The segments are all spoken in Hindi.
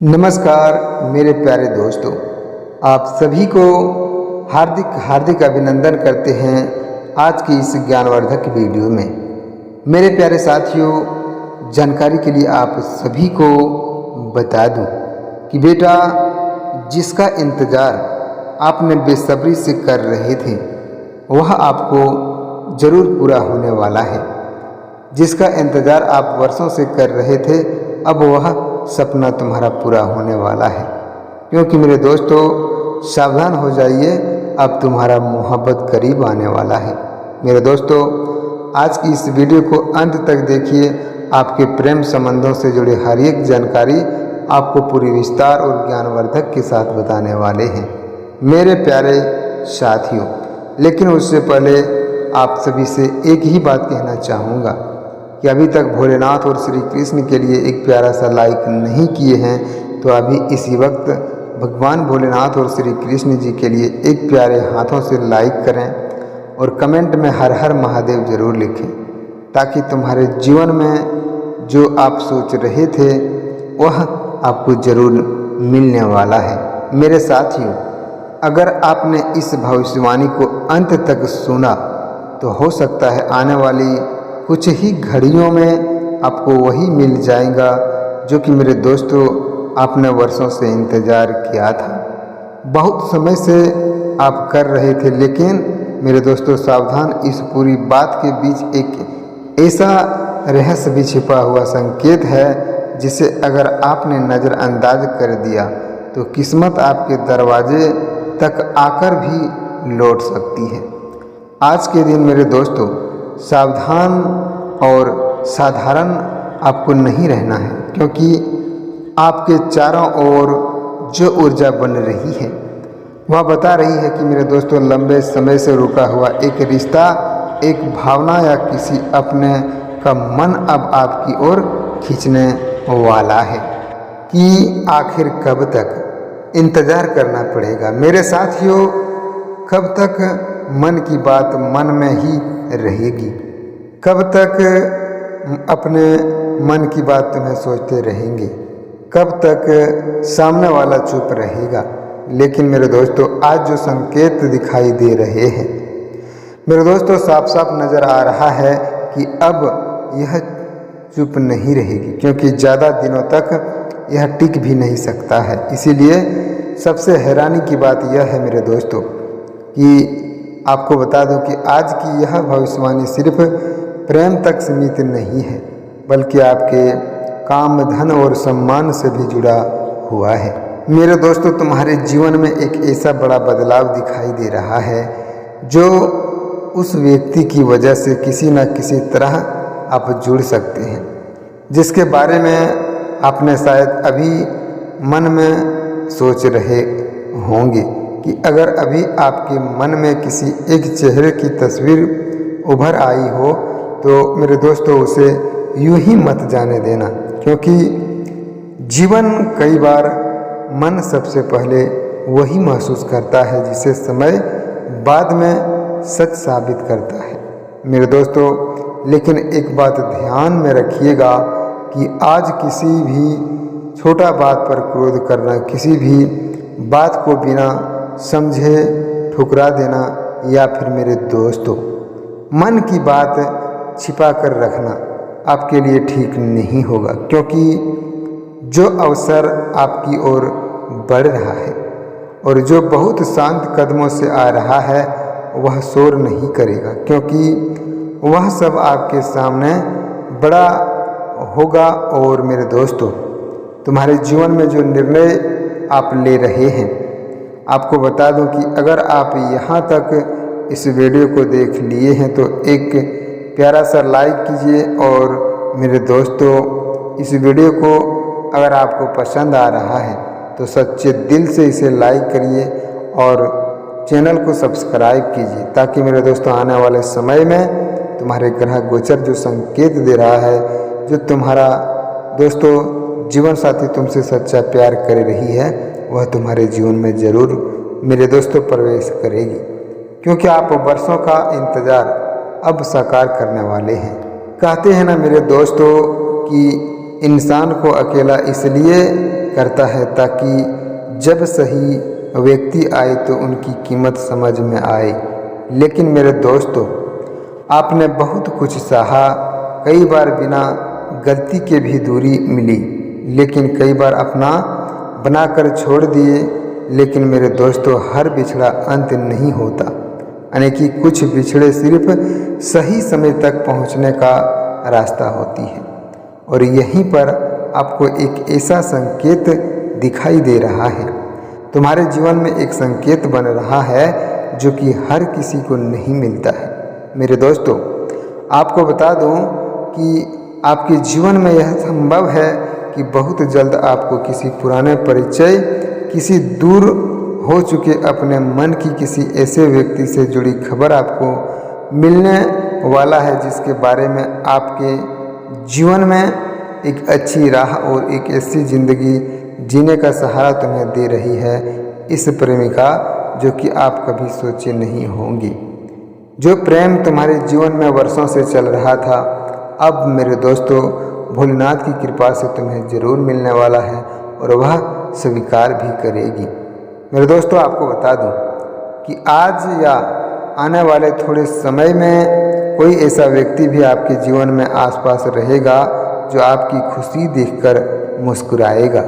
नमस्कार मेरे प्यारे दोस्तों, आप सभी को हार्दिक हार्दिक अभिनंदन करते हैं आज की इस ज्ञानवर्धक वीडियो में। मेरे प्यारे साथियों, जानकारी के लिए आप सभी को बता दूं कि बेटा, जिसका इंतज़ार आपने बेसब्री से कर रहे थे वह आपको ज़रूर पूरा होने वाला है। जिसका इंतज़ार आप वर्षों से कर रहे थे अब वह सपना तुम्हारा पूरा होने वाला है। क्योंकि मेरे दोस्तों, सावधान हो जाइए, अब तुम्हारा मोहब्बत करीब आने वाला है। मेरे दोस्तों, आज की इस वीडियो को अंत तक देखिए। आपके प्रेम संबंधों से जुड़ी हर एक जानकारी आपको पूरी विस्तार और ज्ञानवर्धक के साथ बताने वाले हैं मेरे प्यारे साथियों। लेकिन उससे पहले आप सभी से एक ही बात कहना चाहूँगा कि अभी तक भोलेनाथ और श्री कृष्ण के लिए एक प्यारा सा लाइक नहीं किए हैं तो अभी इसी वक्त भगवान भोलेनाथ और श्री कृष्ण जी के लिए एक प्यारे हाथों से लाइक करें और कमेंट में हर हर महादेव जरूर लिखें, ताकि तुम्हारे जीवन में जो आप सोच रहे थे वह आपको ज़रूर मिलने वाला है। मेरे साथियों, अगर आपने इस भविष्यवाणी को अंत तक सुना तो हो सकता है आने वाली कुछ ही घड़ियों में आपको वही मिल जाएगा जो कि मेरे दोस्तों आपने वर्षों से इंतज़ार किया था, बहुत समय से आप कर रहे थे। लेकिन मेरे दोस्तों सावधान, इस पूरी बात के बीच एक ऐसा रहस्य भी छिपा हुआ संकेत है जिसे अगर आपने नज़रअंदाज कर दिया तो किस्मत आपके दरवाजे तक आकर भी लौट सकती है। आज के दिन मेरे दोस्तों सावधान और साधारण आपको नहीं रहना है, क्योंकि आपके चारों ओर जो ऊर्जा बन रही है वह बता रही है कि मेरे दोस्तों लंबे समय से रुका हुआ एक रिश्ता, एक भावना या किसी अपने का मन अब आपकी ओर खींचने वाला है। कि आखिर कब तक इंतज़ार करना पड़ेगा मेरे साथियों? कब तक मन की बात मन में ही रहेगी? कब तक अपने मन की बात तुम्हें सोचते रहेंगे? कब तक सामने वाला चुप रहेगा? लेकिन मेरे दोस्तों आज जो संकेत दिखाई दे रहे हैं मेरे दोस्तों, साफ साफ नज़र आ रहा है कि अब यह चुप नहीं रहेगी, क्योंकि ज़्यादा दिनों तक यह टिक भी नहीं सकता है। इसीलिए सबसे हैरानी की बात यह है मेरे दोस्तों कि आपको बता दूं कि आज की यह भविष्यवाणी सिर्फ प्रेम तक सीमित नहीं है, बल्कि आपके काम, धन और सम्मान से भी जुड़ा हुआ है। मेरे दोस्तों, तुम्हारे जीवन में एक ऐसा बड़ा बदलाव दिखाई दे रहा है जो उस व्यक्ति की वजह से किसी न किसी तरह आप जुड़ सकते हैं, जिसके बारे में आपने शायद अभी मन में सोच रहे होंगे कि अगर अभी आपके मन में किसी एक चेहरे की तस्वीर उभर आई हो तो मेरे दोस्तों उसे यूं ही मत जाने देना, क्योंकि जीवन कई बार मन सबसे पहले वही महसूस करता है जिसे समय बाद में सच साबित करता है मेरे दोस्तों। लेकिन एक बात ध्यान में रखिएगा कि आज किसी भी छोटा बात पर क्रोध करना, किसी भी बात को बिना समझे ठुकरा देना, या फिर मेरे दोस्तों मन की बात छिपा कर रखना आपके लिए ठीक नहीं होगा, क्योंकि जो अवसर आपकी ओर बढ़ रहा है और जो बहुत शांत कदमों से आ रहा है वह शोर नहीं करेगा, क्योंकि वह सब आपके सामने बड़ा होगा। और मेरे दोस्तों, तुम्हारे जीवन में जो निर्णय आप ले रहे हैं, आपको बता दूं कि अगर आप यहाँ तक इस वीडियो को देख लिए हैं तो एक प्यारा सा लाइक कीजिए। और मेरे दोस्तों, इस वीडियो को अगर आपको पसंद आ रहा है तो सच्चे दिल से इसे लाइक करिए और चैनल को सब्सक्राइब कीजिए, ताकि मेरे दोस्तों आने वाले समय में तुम्हारे ग्रह गोचर जो संकेत दे रहा है, जो तुम्हारा दोस्तों जीवन साथी तुमसे सच्चा प्यार कर रही है, वह तुम्हारे जीवन में ज़रूर मेरे दोस्तों प्रवेश करेगी, क्योंकि आप वर्षों का इंतज़ार अब साकार करने वाले हैं। कहते हैं ना मेरे दोस्तों कि इंसान को अकेला इसलिए करता है ताकि जब सही व्यक्ति आए तो उनकी कीमत समझ में आए। लेकिन मेरे दोस्तों, आपने बहुत कुछ सहा, कई बार बिना गलती के भी दूरी मिली, लेकिन कई बार अपना बनाकर छोड़ दिए। लेकिन मेरे दोस्तों, हर बिछड़ा अंत नहीं होता, यानी कि कुछ बिछड़े सिर्फ सही समय तक पहुंचने का रास्ता होती है। और यहीं पर आपको एक ऐसा संकेत दिखाई दे रहा है, तुम्हारे जीवन में एक संकेत बन रहा है जो कि हर किसी को नहीं मिलता है। मेरे दोस्तों, आपको बता दूं कि आपके जीवन में यह संभव है कि बहुत जल्द आपको किसी पुराने परिचय, किसी दूर हो चुके अपने मन की किसी ऐसे व्यक्ति से जुड़ी खबर आपको मिलने वाला है, जिसके बारे में आपके जीवन में एक अच्छी राह और एक ऐसी ज़िंदगी जीने का सहारा तुम्हें दे रही है इस प्रेमिका, जो कि आप कभी सोचे नहीं होंगी। जो प्रेम तुम्हारे जीवन में वर्षों से चल रहा था, अब मेरे दोस्तों भोलेनाथ की कृपा से तुम्हें ज़रूर मिलने वाला है और वह स्वीकार भी करेगी। मेरे दोस्तों, आपको बता दूं कि आज या आने वाले थोड़े समय में कोई ऐसा व्यक्ति भी आपके जीवन में आसपास रहेगा जो आपकी खुशी देखकर मुस्कुराएगा।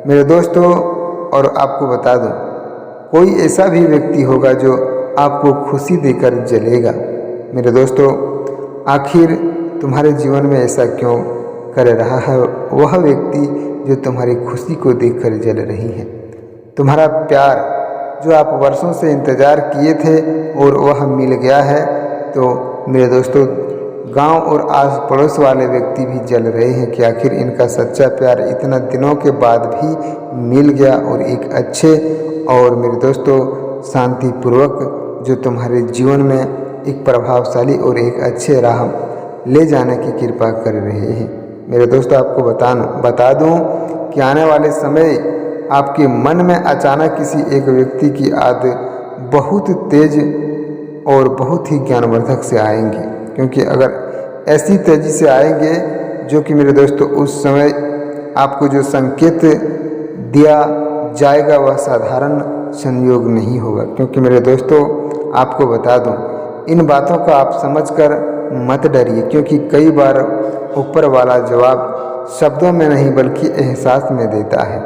मेरे दोस्तों, और आपको बता दूं, कोई ऐसा भी व्यक्ति होगा जो आपको खुशी देकर जलेगा। मेरे दोस्तों, आखिर तुम्हारे जीवन में ऐसा क्यों कर रहा है वह व्यक्ति जो तुम्हारी खुशी को देखकर जल रही है? तुम्हारा प्यार जो आप वर्षों से इंतज़ार किए थे और वह मिल गया है, तो मेरे दोस्तों गांव और आस पड़ोस वाले व्यक्ति भी जल रहे हैं कि आखिर इनका सच्चा प्यार इतना दिनों के बाद भी मिल गया और एक अच्छे और मेरे दोस्तों शांतिपूर्वक जो तुम्हारे जीवन में एक प्रभावशाली और एक अच्छे राह ले जाने की कृपा कर रहे हैं। मेरे दोस्तों, आपको बता दूं कि आने वाले समय आपके मन में अचानक किसी एक व्यक्ति की याद बहुत तेज और बहुत ही ज्ञानवर्धक से आएंगे, क्योंकि अगर ऐसी तेजी से आएंगे जो कि मेरे दोस्तों उस समय आपको जो संकेत दिया जाएगा वह साधारण संयोग नहीं होगा। क्योंकि मेरे दोस्तों, आपको बता दूं, इन बातों का आप समझकर मत डरिए, क्योंकि कई बार ऊपर वाला जवाब शब्दों में नहीं बल्कि एहसास में देता है।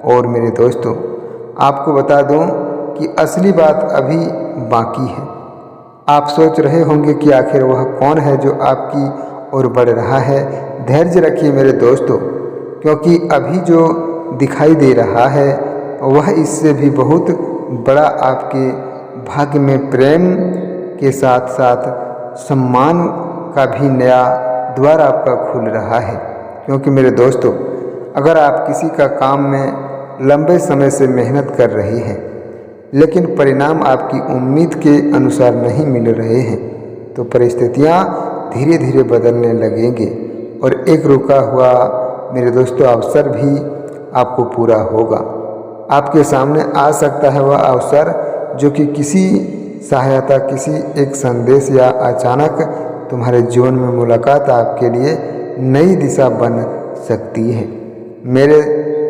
और मेरे दोस्तों, आपको बता दूं कि असली बात अभी बाकी है। आप सोच रहे होंगे कि आखिर वह कौन है जो आपकी ओर बढ़ रहा है। धैर्य रखिए मेरे दोस्तों, क्योंकि अभी जो दिखाई दे रहा है वह इससे भी बहुत बड़ा आपके भाग्य में प्रेम के साथ साथ सम्मान का भी नया द्वार आपका खुल रहा है। क्योंकि मेरे दोस्तों, अगर आप किसी का काम में लंबे समय से मेहनत कर रहे हैं लेकिन परिणाम आपकी उम्मीद के अनुसार नहीं मिल रहे हैं, तो परिस्थितियां धीरे धीरे बदलने लगेंगे और एक रुका हुआ मेरे दोस्तों अवसर भी आपको पूरा होगा। आपके सामने आ सकता है वह अवसर जो कि किसी सहायता, किसी एक संदेश या अचानक तुम्हारे जीवन में मुलाकात आपके लिए नई दिशा बन सकती है। मेरे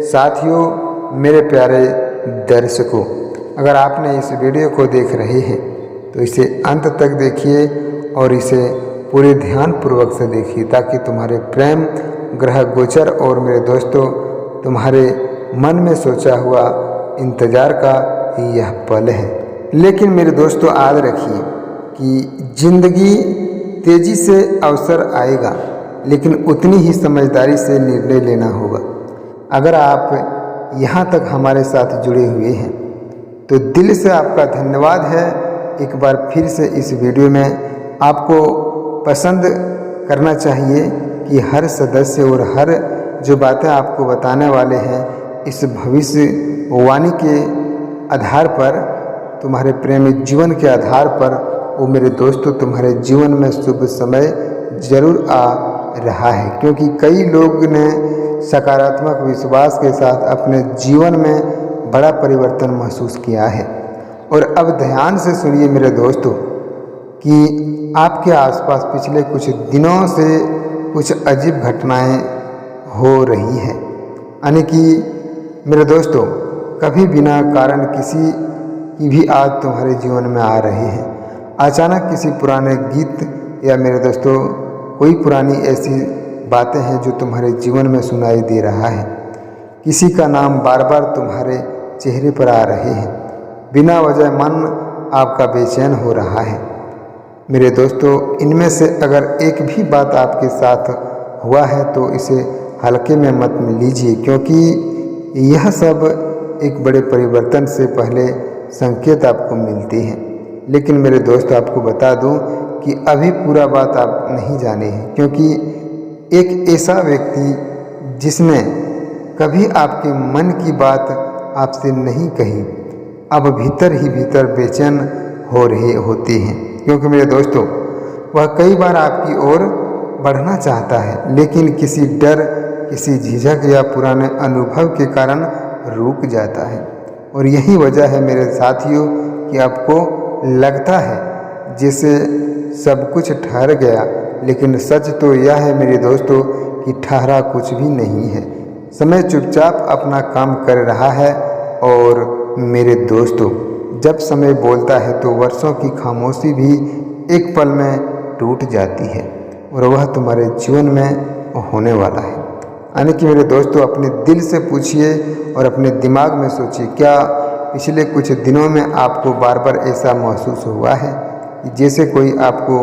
साथियों, मेरे प्यारे दर्शकों, अगर आपने इस वीडियो को देख रहे हैं तो इसे अंत तक देखिए और इसे पूरे ध्यानपूर्वक से देखिए, ताकि तुम्हारे प्रेम ग्रह गोचर और मेरे दोस्तों तुम्हारे मन में सोचा हुआ इंतजार का यह पल है। लेकिन मेरे दोस्तों, याद रखिए कि जिंदगी तेजी से अवसर आएगा, लेकिन उतनी ही समझदारी से निर्णय लेना होगा। अगर आप यहाँ तक हमारे साथ जुड़े हुए हैं तो दिल से आपका धन्यवाद है। एक बार फिर से इस वीडियो में आपको पसंद करना चाहिए कि हर सदस्य और हर जो बातें आपको बताने वाले हैं इस भविष्यवाणी के आधार पर, तुम्हारे प्रेमी जीवन के आधार पर, वो मेरे दोस्तों तुम्हारे जीवन में शुभ समय जरूर आ रहा है। क्योंकि कई लोग ने सकारात्मक विश्वास के साथ अपने जीवन में बड़ा परिवर्तन महसूस किया है। और अब ध्यान से सुनिए मेरे दोस्तों कि आपके आसपास पिछले कुछ दिनों से कुछ अजीब घटनाएं हो रही हैं, यानी कि मेरे दोस्तों, कभी बिना कारण किसी की भी आज तुम्हारे जीवन में आ रही है। अचानक किसी पुराने गीत या मेरे दोस्तों कोई पुरानी ऐसी बातें हैं जो तुम्हारे जीवन में सुनाई दे रहा है। किसी का नाम बार बार तुम्हारे चेहरे पर आ रहे हैं। बिना वजह मन आपका बेचैन हो रहा है। मेरे दोस्तों, इनमें से अगर एक भी बात आपके साथ हुआ है तो इसे हल्के में मत लीजिए, क्योंकि यह सब एक बड़े परिवर्तन से पहले संकेत आपको मिलती हैं। लेकिन मेरे दोस्त, आपको बता दूं कि अभी पूरा बात आप नहीं जाने हैं, क्योंकि एक ऐसा व्यक्ति जिसने कभी आपके मन की बात आपसे नहीं कही अब भीतर ही भीतर बेचैन हो रही होती हैं। क्योंकि मेरे दोस्तों, वह कई बार आपकी ओर बढ़ना चाहता है, लेकिन किसी डर, किसी झिझक या पुराने अनुभव के कारण रुक जाता है। और यही वजह है मेरे साथियों कि आपको लगता है जैसे सब कुछ ठहर गया, लेकिन सच तो यह है मेरे दोस्तों कि ठहरा कुछ भी नहीं है। समय चुपचाप अपना काम कर रहा है। और मेरे दोस्तों, जब समय बोलता है तो वर्षों की खामोशी भी एक पल में टूट जाती है, और वह तुम्हारे जीवन में होने वाला है। यानी कि मेरे दोस्तों, अपने दिल से पूछिए और अपने दिमाग में सोचिए, क्या पिछले कुछ दिनों में आपको बार बार ऐसा महसूस हुआ है कि जैसे कोई आपको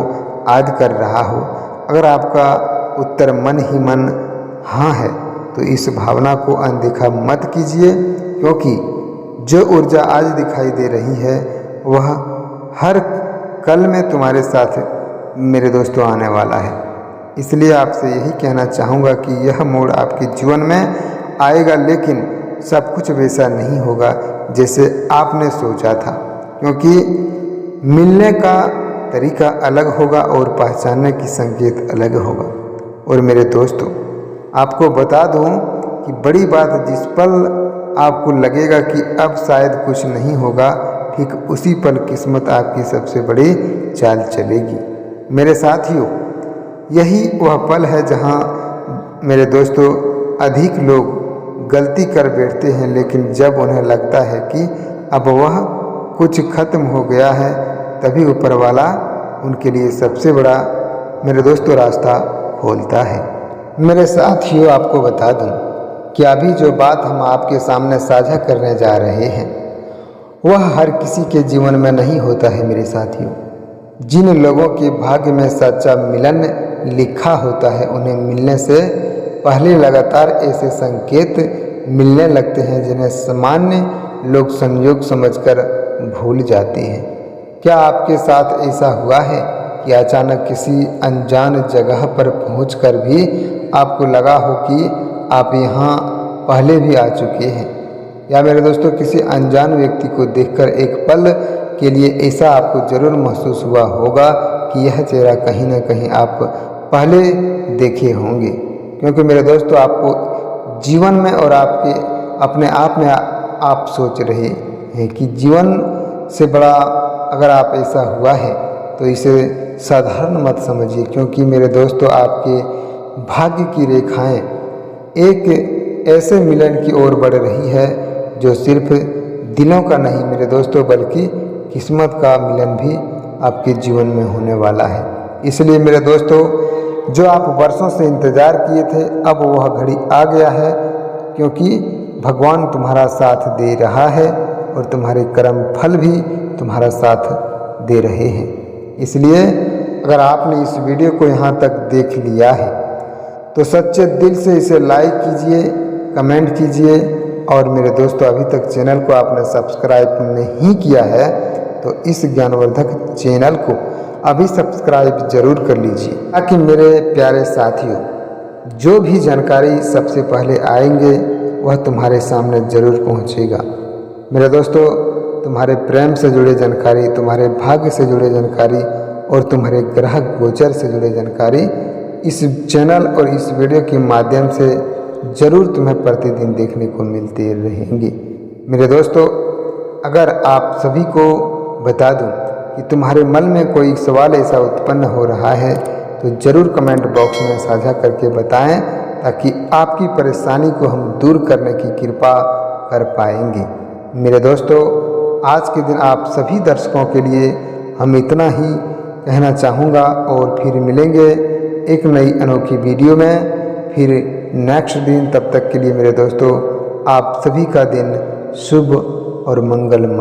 याद कर रहा हो? अगर आपका उत्तर मन ही मन हाँ है तो इस भावना को अनदेखा मत कीजिए, क्योंकि जो ऊर्जा आज दिखाई दे रही है वह हर कल में तुम्हारे साथ मेरे दोस्तों आने वाला है। इसलिए आपसे यही कहना चाहूँगा कि यह मोड़ आपके जीवन में आएगा, लेकिन सब कुछ वैसा नहीं होगा जैसे आपने सोचा था, क्योंकि मिलने का तरीका अलग होगा और पहचानने की संकेत अलग होगा। और मेरे दोस्तों, आपको बता दूं कि बड़ी बात, जिस पल आपको लगेगा कि अब शायद कुछ नहीं होगा, ठीक उसी पल किस्मत आपकी सबसे बड़ी चाल चलेगी। मेरे साथियों, यही वह पल है जहां मेरे दोस्तों अधिक लोग गलती कर बैठते हैं, लेकिन जब उन्हें लगता है कि अब वह कुछ खत्म हो गया है, तभी ऊपर वाला उनके लिए सबसे बड़ा मेरे दोस्तों रास्ता खोलता है। मेरे साथियों, आपको बता दूं कि अभी जो बात हम आपके सामने साझा करने जा रहे हैं वह हर किसी के जीवन में नहीं होता है। मेरे साथियों, जिन लोगों के भाग्य में सच्चा मिलन लिखा होता है, उन्हें मिलने से पहले लगातार ऐसे संकेत मिलने लगते हैं जिन्हें सामान्य लोग संयोग समझकर भूल जाते हैं। क्या आपके साथ ऐसा हुआ है कि अचानक किसी अनजान जगह पर पहुंचकर भी आपको लगा हो कि आप यहाँ पहले भी आ चुके हैं? या मेरे दोस्तों, किसी अनजान व्यक्ति को देखकर एक पल के लिए ऐसा आपको जरूर महसूस हुआ होगा कि यह चेहरा कहीं ना कहीं आप पहले देखे होंगे। क्योंकि मेरे दोस्तों, आपको जीवन में और आपके अपने आप में आप सोच रहे हैं कि जीवन से बड़ा अगर आप ऐसा हुआ है तो इसे साधारण मत समझिए, क्योंकि मेरे दोस्तों, आपके भाग्य की रेखाएं एक ऐसे मिलन की ओर बढ़ रही है जो सिर्फ दिलों का नहीं मेरे दोस्तों, बल्कि किस्मत का मिलन भी आपके जीवन में होने वाला है। इसलिए मेरे दोस्तों, जो आप वर्षों से इंतज़ार किए थे, अब वह घड़ी आ गया है, क्योंकि भगवान तुम्हारा साथ दे रहा है और तुम्हारे कर्म फल भी तुम्हारा साथ दे रहे हैं। इसलिए अगर आपने इस वीडियो को यहाँ तक देख लिया है तो सच्चे दिल से इसे लाइक कीजिए, कमेंट कीजिए। और मेरे दोस्तों, अभी तक चैनल को आपने सब्सक्राइब नहीं किया है तो इस ज्ञानवर्धक चैनल को अभी सब्सक्राइब जरूर कर लीजिए, ताकि मेरे प्यारे साथियों, जो भी जानकारी सबसे पहले आएंगे वह तुम्हारे सामने जरूर पहुंचेगा। मेरे दोस्तों, तुम्हारे प्रेम से जुड़े जानकारी, तुम्हारे भाग्य से जुड़े जानकारी और तुम्हारे ग्रह गोचर से जुड़े जानकारी इस चैनल और इस वीडियो के माध्यम से ज़रूर तुम्हें प्रतिदिन देखने को मिलते रहेंगे। मेरे दोस्तों, अगर आप सभी को बता दूं कि तुम्हारे मन में कोई सवाल ऐसा उत्पन्न हो रहा है तो ज़रूर कमेंट बॉक्स में साझा करके बताएं, ताकि आपकी परेशानी को हम दूर करने की कृपा कर पाएंगे। मेरे दोस्तों, आज के दिन आप सभी दर्शकों के लिए हम इतना ही कहना चाहूँगा और फिर मिलेंगे एक नई अनोखी वीडियो में फिर नेक्स्ट दिन। तब तक के लिए मेरे दोस्तों, आप सभी का दिन शुभ और मंगलमय।